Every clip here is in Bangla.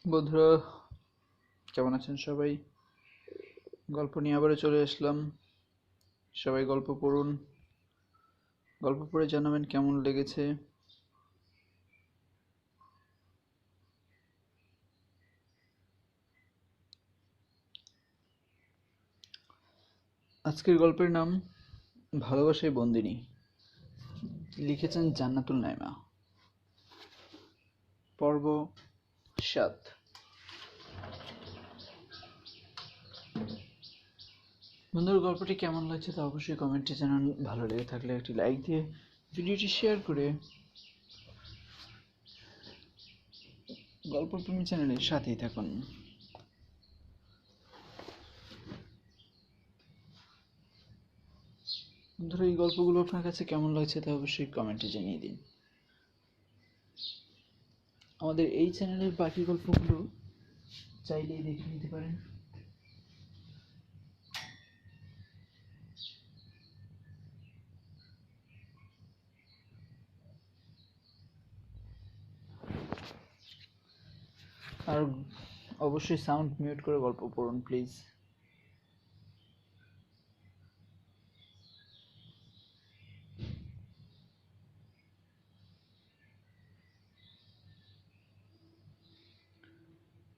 বন্ধুরা, কেমন আছেন সবাই? গল্প নিয়ে আবারও চলে আসলাম। সবাই গল্প পড়ুন, গল্প পড়ে জানাবেন কেমন লেগেছে। আজকের গল্পের নাম ভালোবাসায় বন্দিনী। লিখেছেন জান্নাতুল নাইমা। পর্ব ৭। বন্ধুর গল্পটি কেমন লাগছে তা অবশ্যই কমেন্টে জানান। ভালো লেগে থাকলে একটি লাইক দিয়ে ভিডিওটি শেয়ার করে গল্পপ্রেমী চ্যানেলের সাথেই থাকুন। বন্ধুরা, এই গল্পগুলো আপনার কাছে কেমন লাগছে তা অবশ্যই কমেন্টে জানিয়ে দিন। আমাদের এই চ্যানেলের বাকি গল্পগুলো চাইলেই দেখে নিতে পারেন। আর অবশ্যই সাউন্ড মিউট করে গল্প পড়ুন প্লিজ।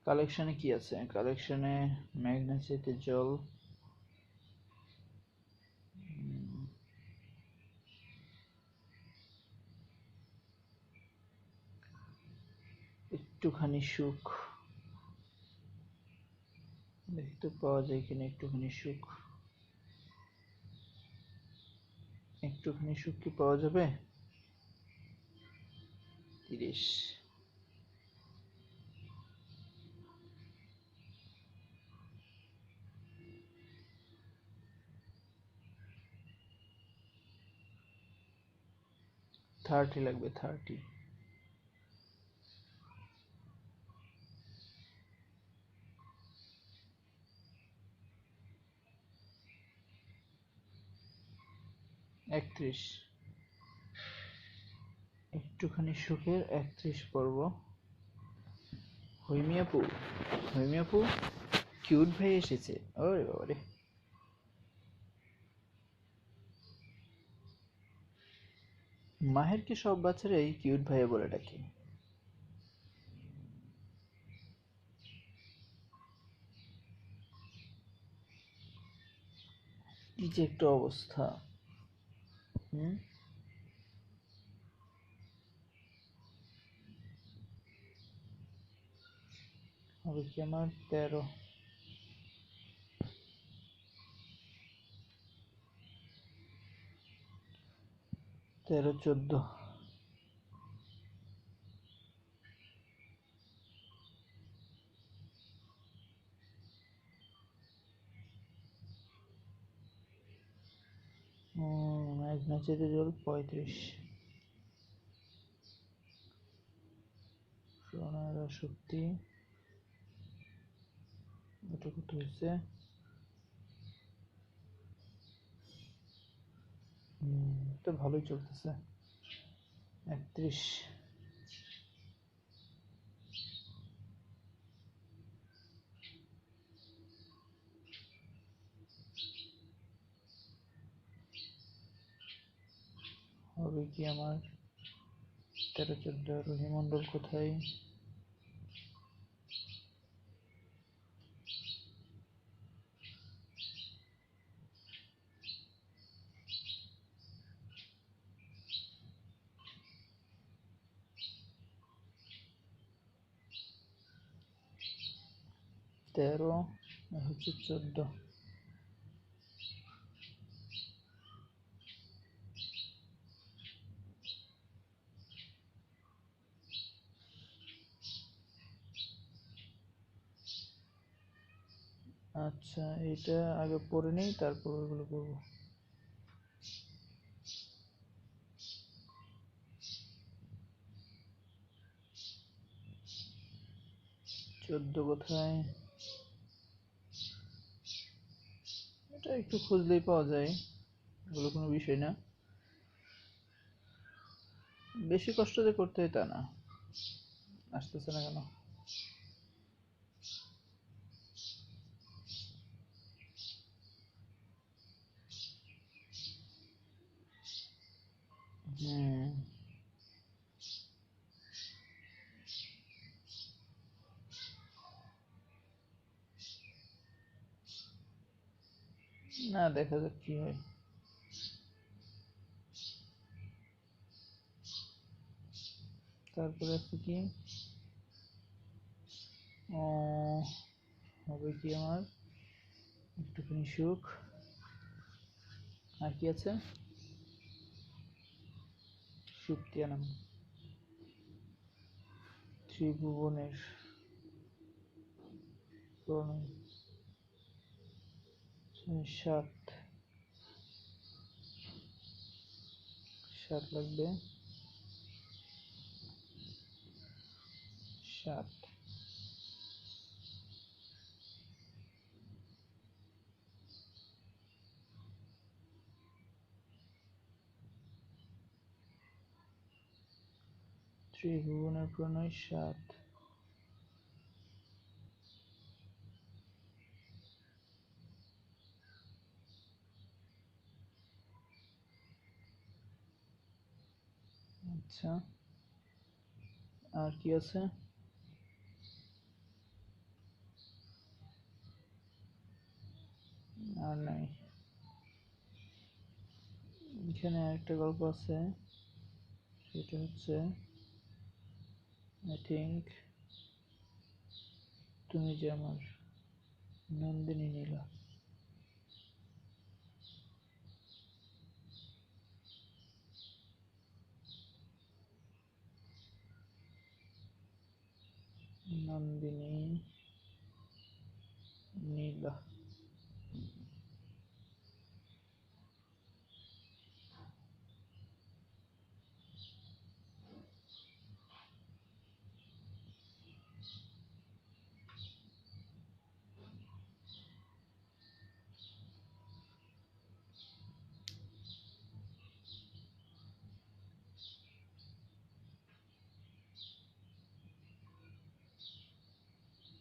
কালেকশনে কি আছে? কালেকশনে মেঘনা চেতে জল, একটুখানি সুখ, দেখতে পাওয়া যায় কিনা একটুখানি সুখ। একটুখানি সুখ কি পাওয়া যাবে? 30। 30 লাগবে, 30। 31। একটুখানি সুখের 31 পর্ব। হৈমি আপু, হৈমি আপু, কিউট ভাই এসেছে। ওরে বাবারে, মাহেরকে সব বাচ্চারাই কিউট ভাইয়া বলে ডাকে। কি যে একটা অবস্থা। হুম, হবে কি আমার 13, 14। মেঘনা চেতে জল 35। সোনার শক্তি, এটা কত হয়েছে? তো ভালোই চলতেছে। 31। হবে কি আমার 13, 14। রহিমণ্ডল কোথায়? তেরো হচ্ছে 14। আচ্ছা, এটা আগে পড়ে নেই, তারপর ওইগুলো পড়বো। 14 কোথায়? এটা একটু খুঁজলেই পাওয়া যায়, এগুলো কোনো বিষয় না। বেশি কষ্ট যে করতে হয় তা না। আসতেছে না কেন? না, দেখা যাক কি হয়। তারপরে আছে কি, হবে কি আমার একটুখানি সুখ। আর কি আছে, সুক্তিয়ানাম, ত্রিভুবনের প্রণয়, 7 লাগবে, 7। ত্রিভুবনের প্রণয় 7। আচ্ছা, আর কি আছে, আর নাই। এখানে আরেকটা গল্প আছে, সেটা হচ্ছে আই থিঙ্ক তুমি যে আমার, নন্দিনী নীলা। নন্দিনী নীলা।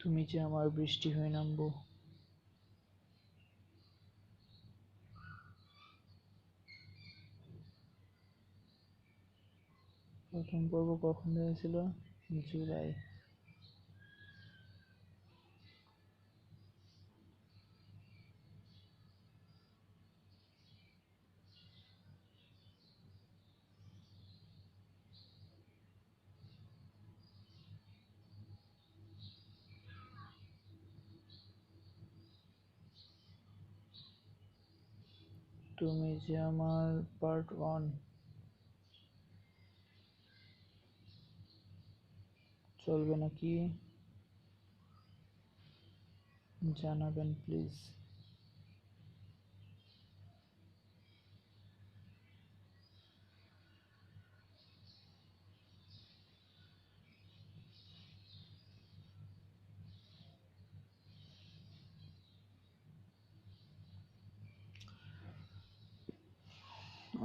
তুমি যে আমার বৃষ্টি হয়ে নামবো। প্রথম পর্ব কখন হয়েছিল, জুলাই। তুমি যে আমার পার্ট 1 চলবে নাকি জানাবেন প্লিজ।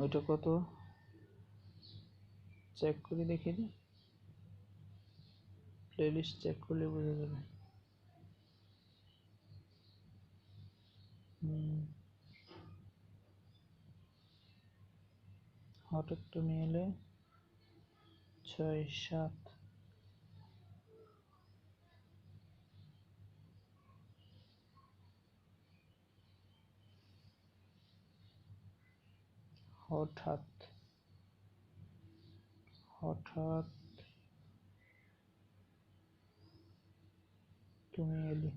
ওইটা কত চেক করে দেখে দিই, প্লেলিস্ট চেক করলে বোঝা যাবে। হঠাৎ তুমি এলে 6, 7। হঠাৎ হঠাৎ তুমি এলি,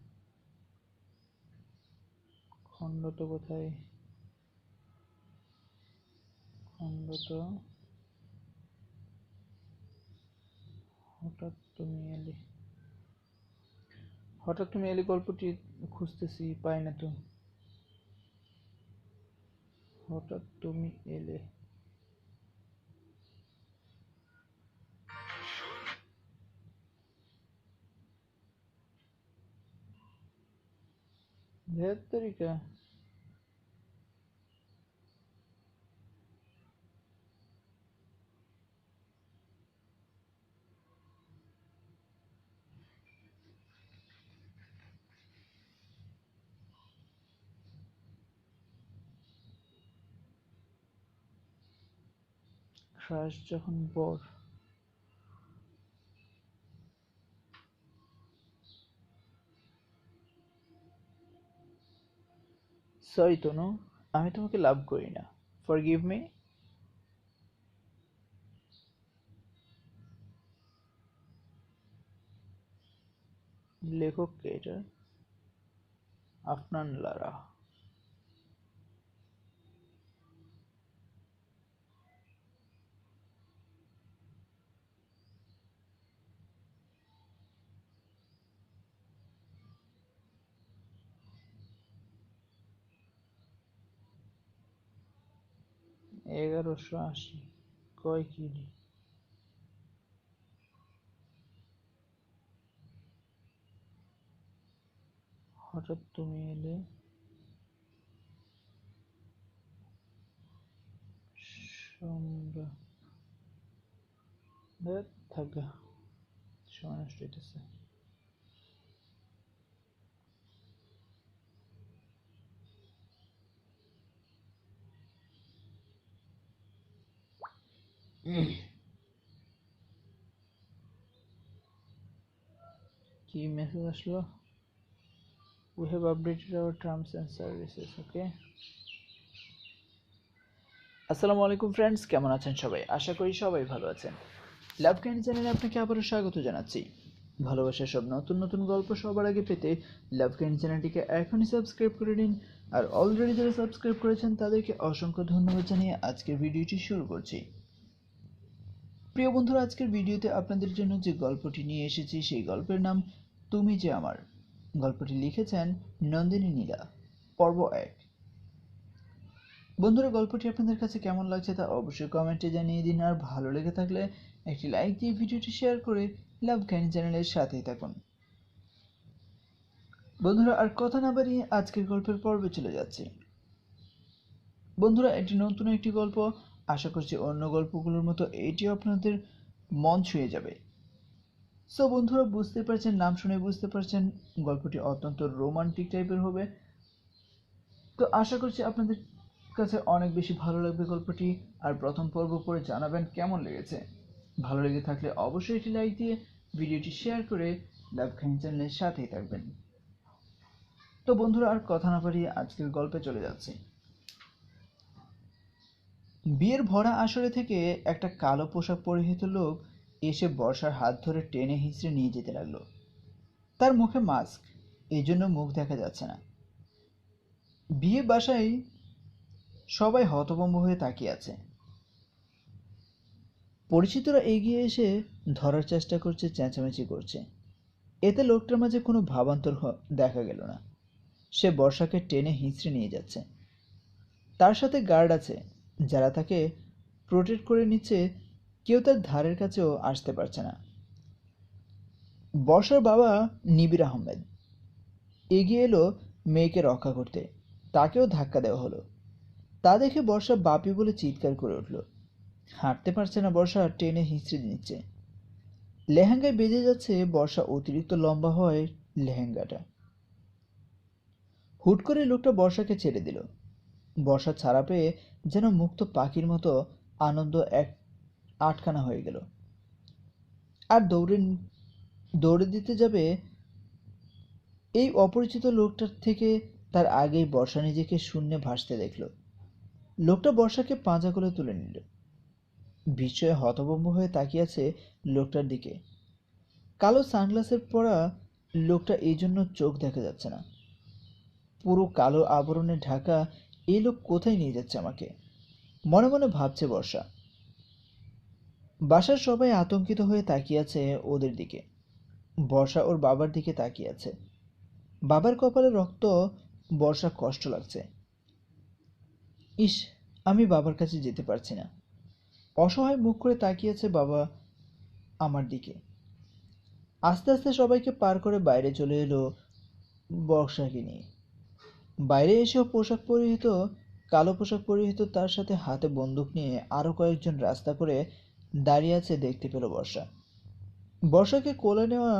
খণ্ড তো কোথায়, খণ্ড তো হঠাৎ তুমি এলি। হঠাৎ তুমি এলি গল্পটি খুঁজতেছি, পাই না তো। হঠাৎ তুমি এলে, তরিকা। ক্রাশ যখন বর, সরি তনু, আমি তোমাকে লাভ করি না। Forgive me. লেখক কে এটা? আফনান লারা। এগারোশো আশি কয় কিডি? হঠাৎ তুমি এলে, সোমরা থাকা সময় নষ্ট হইতেছে। কি মেসেজ আসলো? We have updated our terms and services. Okay. আসসালামু আলাইকুম ফ্রেন্ডস, কেমন আছেন সবাই? আশা করি সবাই ভালো আছেন। লাভ ক্যান্ডি চ্যানেলে আপনাকে আবারও স্বাগত জানাচ্ছি। ভালোবাসার সব নতুন নতুন গল্প সবার আগে পেতে লাভ ক্যান্ডি চ্যানেলটিকে এখনই সাবস্ক্রাইব করে নিন। আর অলরেডি যারা সাবস্ক্রাইব করেছেন তাদেরকে অসংখ্য ধন্যবাদ জানিয়ে আজকের ভিডিওটি শুরু করছি। প্রিয় বন্ধুরা, আজকের ভিডিওতে আপনাদের জন্য যে গল্পটি নিয়ে এসেছি সেই গল্পের নাম তুমি যে আমার। গল্পটি লিখেছেন নন্দিনী নীলা। পর্ব 1। বন্ধুরা, গল্পটি আপনাদের কাছে কেমন লাগছে তা অবশ্যই কমেন্টে জানিয়ে দিন। আর ভালো লেগে থাকলে একটি লাইক দিয়ে ভিডিওটি শেয়ার করে লাভ ক্যান্ডি চ্যানেলের সাথেই থাকুন। বন্ধুরা, আর কথা না বাড়িয়ে আজকের গল্পের পর্বে চলে যাচ্ছি। বন্ধুরা, এটি নতুন একটি গল্প। আশা করছি অন্য গল্পগুলোর মতো এটিও আপনাদের মন ছুঁয়ে যাবে। সো বন্ধুরা, বুঝতে পারছেন, নাম শুনে বুঝতে পারছেন গল্পটি অত্যন্ত রোমান্টিক টাইপের হবে। তো আশা করছি আপনাদের কাছে অনেক বেশি ভালো লাগবে গল্পটি। আর প্রথম পর্ব পড়ে জানাবেন কেমন লেগেছে। ভালো লেগে থাকলে অবশ্যই একটি লাইক দিয়ে ভিডিওটি শেয়ার করে লাভ ক্যান্ডি চ্যানেলের সাথেই থাকবেন। তো বন্ধুরা, আর কথা না বাড়িয়ে আজকের গল্পে চলে যাচ্ছি। বিয়ের ভরা আসরে থেকে একটা কালো পোশাক পরিহিত লোক এসে বর্ষার হাত ধরে টেনে হিঁচড়ে নিয়ে যেতে লাগলো। তার মুখে মাস্ক, এই জন্য মুখ দেখা যাচ্ছে না। বিয়ে বাসায় সবাই হতভম্ব হয়ে তাকিয়ে আছে। পরিচিতরা এগিয়ে এসে ধরার চেষ্টা করছে, চেঁচামেচি করছে। এতে লোকটার মাঝে কোনো ভাবান্তর দেখা গেল না। সে বর্ষাকে টেনে হিঁচড়ে নিয়ে যাচ্ছে। তার সাথে গার্ড আছে যারা তাকে প্রোটেক্ট করে নিচ্ছে। কেউ তার ধারের কাছেও আসতে পারছে না। বর্ষার বাবা নিবির আহমেদ এগিয়ে এলো মেয়েকে রক্ষা করতে। তাকেও ধাক্কা দেওয়া হলো। তা দেখে বর্ষা বাপি বলে চিৎকার করে উঠল। হাঁটতে পারছে না বর্ষা, টেনে হিঁচড়ে নিচ্ছে। লেহেঙ্গায় বেজে যাচ্ছে। বর্ষা অতিরিক্ত লম্বা হয় লেহেঙ্গাটা। হুট করে লোকটা বর্ষাকে ছেড়ে দিল। বর্ষা ছাড়া পেয়ে যেন মুক্ত পাখির মতো আনন্দ এক আটখানা হয়ে গেল। আর দৌড়ে দিতে যাবে এই অপরিচিত লোকটার থেকে তার আগেই বর্ষা নিজেকে শূন্যে ভাসতে দেখল। লোকটা বর্ষাকে পাঁজা করে তুলে নিল। বিস্ময়ে হতভম্ব হয়ে তাকিয়ে আছে লোকটার দিকে। কালো সানগ্লাসের পরা লোকটা এই জন্য চোখ দেখা যাচ্ছে না। পুরো কালো আবরণে ঢাকা এই লোক কোথায় নিয়ে যাচ্ছে আমাকে, মনে মনে ভাবছে বর্ষা। বাসার সবাই আতঙ্কিত হয়ে তাকিয়ে আছে ওদের দিকে। বর্ষা ওর বাবার দিকে তাকিয়ে আছে। বাবার কপালে রক্ত। বর্ষা কষ্ট লাগছে। ইস, আমি বাবার কাছে যেতে পারছি না। অসহায় মুখ করে তাকিয়ে আছে বাবা আমার দিকে। আস্তে আস্তে সবাইকে পার করে বাইরে চলে এলো বর্ষাকে নিয়ে। বাইরে এসেও কালো পোশাক পরিহিত তার সাথে হাতে বন্দুক নিয়ে আরো কয়েকজন রাস্তা করে দাঁড়িয়ে আছে দেখতে পেল বর্ষা। বর্ষাকে কোলে নেওয়া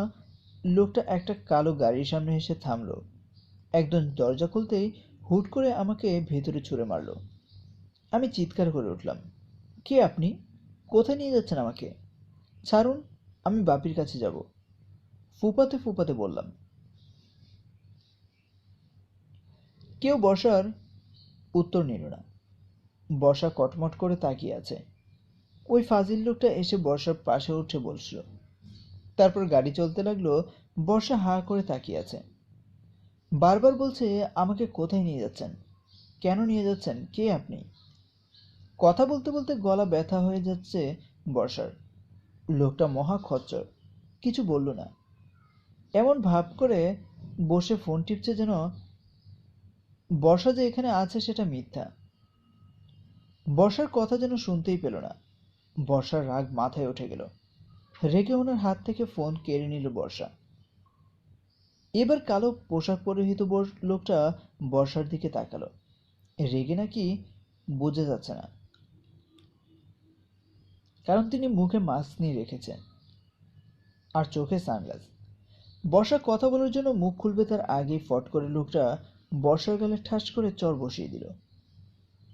লোকটা একটা কালো গাড়ির সামনে এসে থামলো। একদম দরজা খুলতেই হুট করে আমাকে ভেতরে ছুঁড়ে মারলো। আমি চিৎকার করে উঠলাম, কে আপনি? কোথায় নিয়ে যাচ্ছেন আমাকে? ছাড়ুন, আমি বাপির কাছে যাব। ফুপাতে ফুপাতে বললাম। কেউ বর্ষার উত্তর নিল না। বর্ষা কটমট করে তাকিয়ে আছে। ওই ফাজিল লোকটা এসে বর্ষার পাশে উঠে বসল। তারপর গাড়ি চলতে লাগলো। বর্ষা হাঁ করে তাকিয়ে আছে। বারবার বলছে, আমাকে কোথায় নিয়ে যাচ্ছেন? কেন নিয়ে যাচ্ছেন? কে আপনি? কথা বলতে বলতে গলা ব্যথা হয়ে যাচ্ছে বর্ষার। লোকটা মহা খচ্চর, কিছু বলল না। এমন ভাব করে বসে ফোন টিপছে যেন বর্ষা যে এখানে আছে সেটা মিথ্যা। বর্ষার কথা যেন শুনতেই পেল না। বর্ষার রাগ মাথায় উঠে গেল। রেগে ওনার হাত থেকে ফোন কেড়ে নিল বর্ষা। এবার কালো পোশাক পরিহিত লোকটা বর্ষার দিকে তাকালো। রেগে নাকি বোঝা যাচ্ছে না, কারণ তিনি মুখে মাস্ক নিয়ে রেখেছেন আর চোখে সানগ্লাস। বর্ষা কথা বলার জন্য মুখ খুলবে তার আগেই ফট করে লোকটা বর্ষার গালে ঠাস করে চড় বসিয়ে দিল।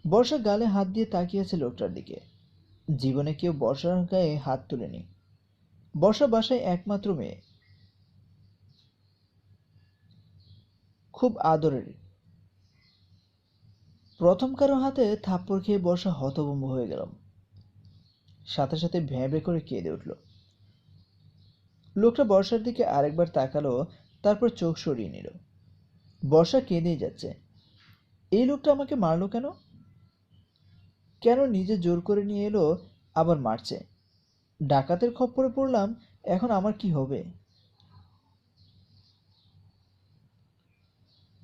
বর্ষা গালে হাত দিয়ে তাকিয়ে আছে লোকটার দিকে। জীবনে কেউ বর্ষার গায়ে হাত তুলেনি। বর্ষা বাসায় একমাত্র মেয়ে, খুব আদরের। প্রথম কারো হাতে থাপ্পড় খেয়ে বর্ষা হতভম্ব হয়ে গেল। সাথে সাথে ভ্যাঁ ভ্যাঁ করে কেঁদে উঠল। লোকটা বর্ষার দিকে আরেকবার তাকালো, তারপর চোখ সরিয়ে নিল। বর্ষা কেঁদেই যাচ্ছে। এই লোকটা আমাকে মারলো কেন? কেন নিজে জোর করে নিয়ে এলো, আবার মারছে? ডাকাতের খপ্পরে পড়লাম, এখন আমার কি হবে?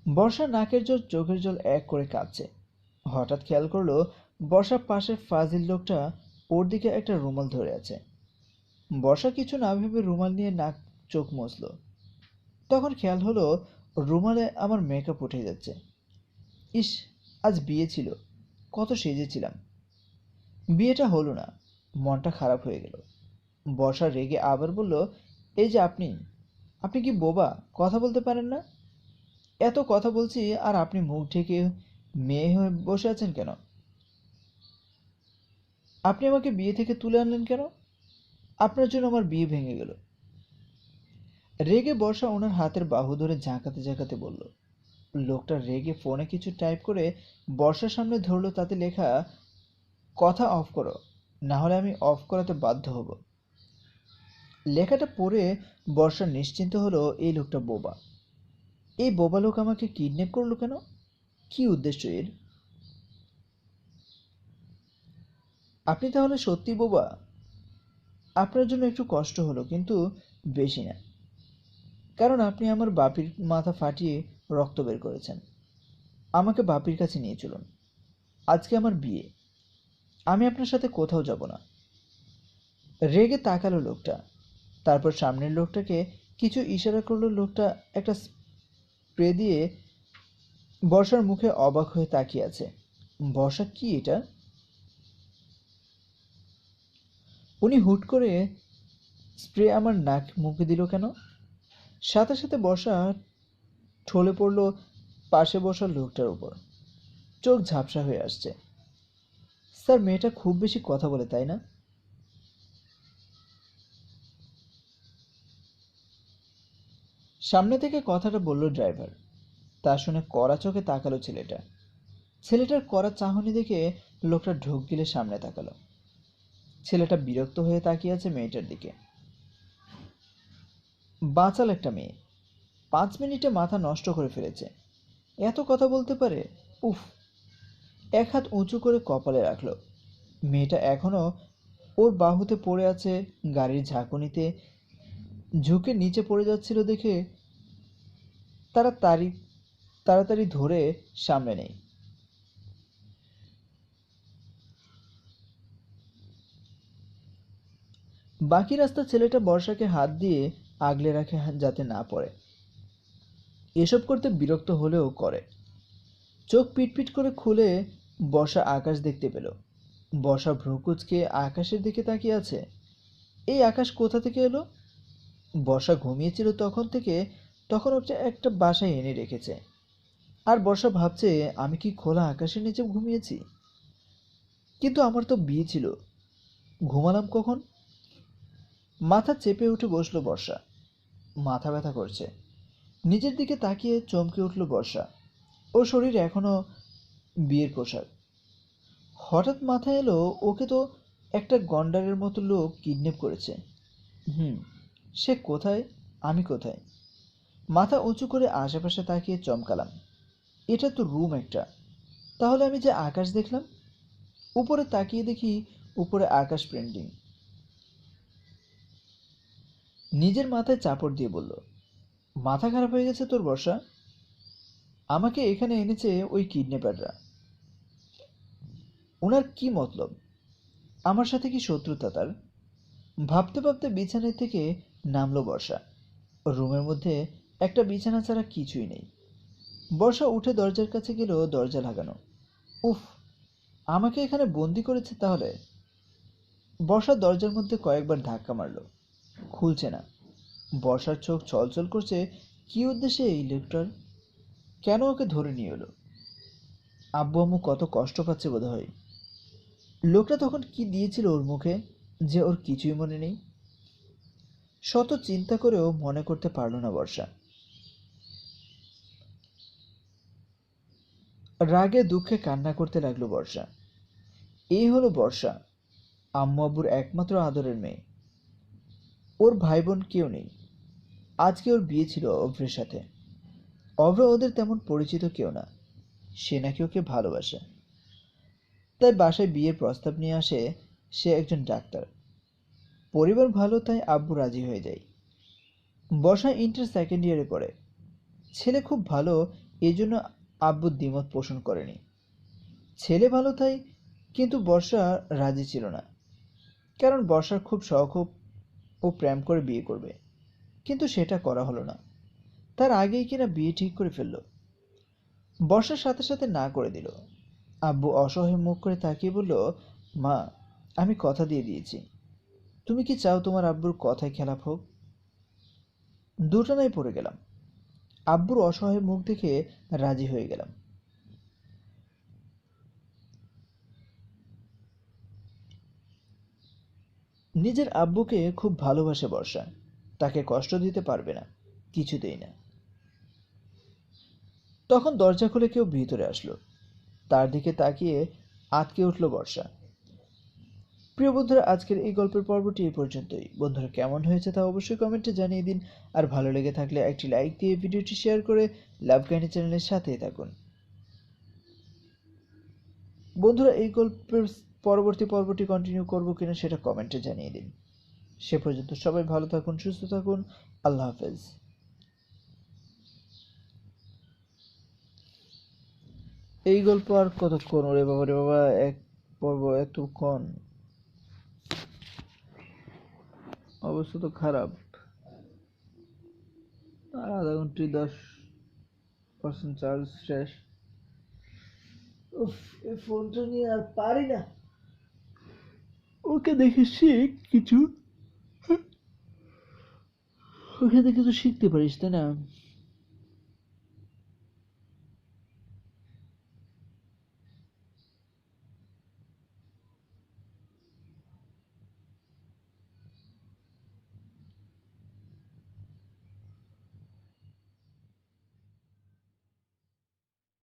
বর্ষা নাকের জল চোখের জল এক করে কাঁদছে। হঠাৎ খেয়াল করলো বর্ষার পাশের ফাজিল লোকটা ওর দিকে একটা রুমাল ধরে আছে। বর্ষা কিছু না ভেবে রুমাল নিয়ে নাক চোখ মুছল। তখন খেয়াল হলো রুমালে আমার মেকআপ উঠে যাচ্ছে। ইস, আজ বিয়ে ছিল, কত সেজেছিলাম। বিয়েটা হলো না, মনটা খারাপ হয়ে গেল। বর্ষা রেগে আবার বলল, এই যে আপনি, আপনি কি বোবা? কথা বলতে পারেন না? এত কথা বলছি আর আপনি মুখ ঢেকে মেয়ে হয়ে বসে আছেন কেন? আপনি আমাকে বিয়ে থেকে তুলে আনলেন কেন? আপনার জন্য আমার বিয়ে ভেঙে গেল। রেগে বর্ষা ওনার হাতের বাহু ধরে ঝাঁকাতে ঝাঁকাতে বলল। লোকটা রেগে ফোনে কিছু টাইপ করে বর্ষার সামনে ধরলো, তাতে লেখা, কথা অফ করো, না হলে আমি অফ করাতে বাধ্য হব। লেখাটা পড়ে বর্ষা নিশ্চিন্ত হলো এই লোকটা বোবা। এই বোবা লোক আমাকে কিডন্যাপ করলো কেন? কি উদ্দেশ্য এর? আপনি তাহলে সত্যি বোবা? আপনার জন্য একটু কষ্ট হলো, কিন্তু বেশি না। কারণ আপনি আমার বাপির মাথা ফাটিয়ে রক্ত বের করেছেন। আমাকে বাপির কাছে নিয়ে চলুন। আজকে আমার বিয়ে, আমি আপনার সাথে কোথাও যাব না। রেগে তাকালো লোকটা, তারপর সামনের লোকটাকে কিছু ইশারা করলো। লোকটা একটা স্প্রে দিয়ে বর্ষার মুখে অবাক হয়ে তাকিয়ে আছে। বর্ষা, কি এটা? উনি হুট করে স্প্রে আমার নাক মুখে দিল কেন? সাথে সাথে বর্ষা ঠলে পড়ল পাশে বসা লোকটার উপর। চোখ ঝাপসা হয়ে আসছে। স্যার, মেয়েটা খুব বেশি কথা বলে, তাই না? সামনে থেকে কথাটা বলল ড্রাইভার। তা শুনে কড়া চোখে তাকালো ছেলেটা। ছেলেটার কড়া চাহনি দেখে লোকটা ঢোক গিলে সামনে তাকালো। ছেলেটা বিরক্ত হয়ে তাকিয়ে আছে মেয়েটার দিকে। বাচাল একটা মেয়ে, 5 মিনিটে মাথা নষ্ট করে ফেলেছে। এত কথা বলতে পারে? উফ! এক হাত উঁচু করে কপালে রাখলো। মেয়েটা এখনো ওর বাহুতে পড়ে আছে। গাড়ির ঝাঁকুনিতে ঝুঁকে নিচে পড়ে যাচ্ছিল দেখে তাড়াতাড়ি তাড়াতাড়ি ধরে সামনে নেই। বাকি রাস্তা ছেলেটা বর্ষাকে হাত দিয়ে আগলে রাখে যাতে না পড়ে। এসব করতে বিরক্ত হলেও করে। চোখ পিটপিট করে খুলে বর্ষা আকাশ দেখতে পেল। বর্ষা ভ্রু কুঁচকে আকাশের দিকে তাকিয়ে আছে। এই আকাশ কোথা থেকে এলো? বর্ষা ঘুমিয়েছিল তখন থেকে, তখন ওটা একটা বাসায় এনে রেখেছে। আর বর্ষা ভাবছে, আমি কি খোলা আকাশের নিচে ঘুমিয়েছি? কিন্তু আমার তো বিয়ে ছিল, ঘুমালাম কখন? মাথা চেপে উঠে বসলো বর্ষা। মাথা ব্যথা করছে। নিজের দিকে তাকিয়ে চমকে উঠল বর্ষা। ওর শরীর এখনো বিয়ের পোশাক। হঠাৎ মাথায় এলো ওকে তো একটা গন্ডারের মতো লোক কিডন্যাপ করেছে। হুম, সে কোথায়, আমি কোথায়? মাথা উঁচু করে আশেপাশে তাকিয়ে চমকালাম। এটা তো রুম একটা। তাহলে আমি যে আকাশ দেখলাম? উপরে তাকিয়ে দেখি উপরে আকাশ পেন্টিং। নিজের মাথায় চাপড় দিয়ে বলল, মাথা খারাপ হয়ে গেছে তোর বর্ষা? আমাকে এখানে এনেছে ওই কিডন্যাপাররা। ওনার কি মতলব? আমার সাথে কি শত্রুতা তার? ভাবতে ভাবতে বিছানায় থেকে নামলো বর্ষা। রুমের মধ্যে একটা বিছানা ছাড়া কিছুই নেই। বর্ষা উঠে দরজার কাছে গেল, দরজা লাগানো। উফ, আমাকে এখানে বন্দি করেছে তাহলে? বর্ষা দরজার মধ্যে কয়েকবার ধাক্কা মারল, খুলছে না। বর্ষার চোখ ছলছল করছে। কি উদ্দেশ্যে এই লোকটার? কেন ওকে ধরে নিয়ে এলো? আব্বু আম্মু কত কষ্ট পাচ্ছে বোধ হয়। লোকটা তখন কি দিয়েছিল ওর মুখে যে ওর কিছুই মনে নেই? শত চিন্তা করেও মনে করতে পারল না বর্ষা। রাগে দুঃখে কান্না করতে লাগলো বর্ষা। এই হলো বর্ষা, আম্মু আব্বুর একমাত্র আদরের মেয়ে। ওর ভাই বোন কেউ নেই। আজকে ওর বিয়ে ছিল অভ্রের সাথে। অভ্র ওদের তেমন পরিচিত কেউ না। সে নাকি ওকে ভালোবাসে। তাই বাসায় বিয়ের প্রস্তাব নিয়ে আসে। সে একজন ডাক্তার, পরিবার ভালো, তাই আব্বু রাজি হয়ে যায়। বর্ষা ইন্টার সেকেন্ড ইয়ারে পড়ে। ছেলে খুব ভালো, এই জন্য আব্বু দ্বিমত পোষণ করেনি। ছেলে ভালো তাই, কিন্তু বর্ষা রাজি ছিল না। কারণ বর্ষার খুব শখ ও প্রেম করে বিয়ে করবে, কিন্তু সেটা করা হলো না। তার আগেই কিনা বিয়ে ঠিক করে ফেললো। বর্ষার সাথে সাথে না করে দিল। আব্বু অসহায় মুখ করে তাকিয়ে বলল, মা, আমি কথা দিয়ে দিয়েছি। তুমি কি চাও তোমার আব্বুর কথায় খেলাপ হোক? দুটানায় পড়ে গেলাম। আব্বুর অসহায় মুখ দেখে রাজি হয়ে গেলাম। নিজের আব্বুকে খুব ভালোবাসে বর্ষা। তাকে কষ্ট দিতে পারবে না, কিছুতেই না। তখন দরজা খুলে কেউ ভিতরে আসলো। তার দিকে তাকিয়ে আঁতকে উঠল বর্ষা। প্রিয় বন্ধুরা, আজকের এই গল্পের পর্বটি এই পর্যন্তই। বন্ধুরা, কেমন হয়েছে তা অবশ্যই কমেন্টে জানিয়ে দিন। আর ভালো লেগে থাকলে একটি লাইক দিয়ে ভিডিওটি শেয়ার করে লাভ কাহিনী চ্যানেলের সাথেই থাকুন। বন্ধুরা, এই গল্পের পরবর্তী পর্বটি কন্টিনিউ করব কিনা সেটা কমেন্টে জানিয়ে দিন। সে পর্যন্ত সবাই ভালো থাকুন, সুস্থ থাকুন। আল্লাহ হাফেজ। এই গল্প আর কতক্ষণ? ওরে বাবা রে বাবা, এক পর্ব এতক্ষণ? অবস্থা তো খারাপ। আর আধা ঘন্টায় 10% চার্জ শেষ। উফ, এই ফোনটা নিয়ে আর পারি না। ওকে দেখে শিখ কিছু। ওকে দেখে তো শিখতে পারিস, তাই না?